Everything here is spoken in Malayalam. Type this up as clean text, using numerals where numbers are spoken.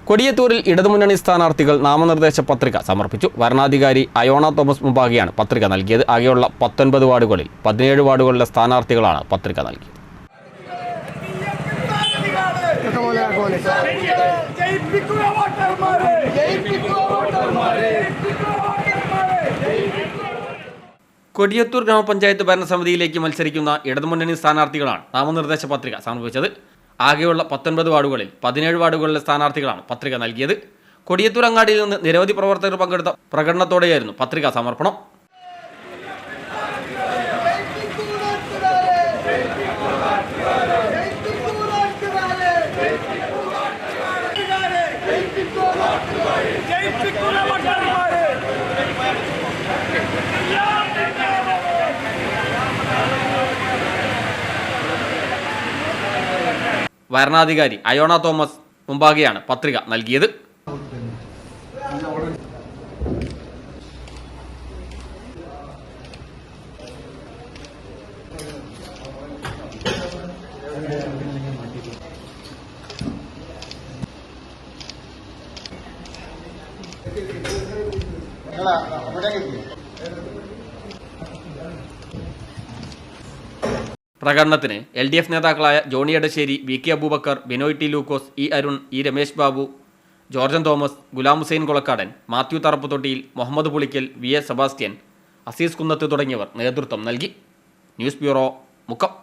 കൊടിയത്തൂരിൽ ഇടതുമുന്നണി സ്ഥാനാർത്ഥികൾ നാമനിർദ്ദേശ പത്രിക സമർപ്പിച്ചു. വരണാധികാരി അയോണ തോമസ് മുമ്പാകെയാണ് പത്രിക നൽകിയത്. ആകെയുള്ള 19 വാർഡുകളിൽ 17 വാർഡുകളിലെ സ്ഥാനാർത്ഥികളാണ് പത്രിക നൽകിയത്. കൊടിയത്തൂർ ഗ്രാമപഞ്ചായത്ത് ഭരണസമിതിയിലേക്ക് മത്സരിക്കുന്ന ഇടതുമുന്നണി സ്ഥാനാർത്ഥികളാണ് നാമനിർദ്ദേശ പത്രിക സമർപ്പിച്ചത്. ആകെയുള്ള 19 വാർഡുകളിൽ 17 വാർഡുകളിലെ സ്ഥാനാർത്ഥികളാണ് പത്രിക നൽകിയത്. കൊടിയത്തൂർ അങ്ങാടിയിൽ നിന്ന് നിരവധി പ്രവർത്തകർ പങ്കെടുത്ത പ്രകടനത്തോടെയായിരുന്നു പത്രികാ സമർപ്പണം. വരണാധികാരി അയോണ തോമസ് മുമ്പാകെയാണ് പത്രിക നൽകിയത്. പ്രകടനത്തിന് LDF നേതാക്കളായ Johny Edassery, VK Aboobacker, Binoy T Lukose, E Arun, E Ramesh Babu, Jorjan Thomas, Ghulam Hussain Kolakkadan, Mathew Tharapputhottiyil, Muhammad Pulikkal, VA Sebastian, Aziz Kunnath തുടങ്ങിയവർ നേതൃത്വം നൽകി. News bureau, Mukkam.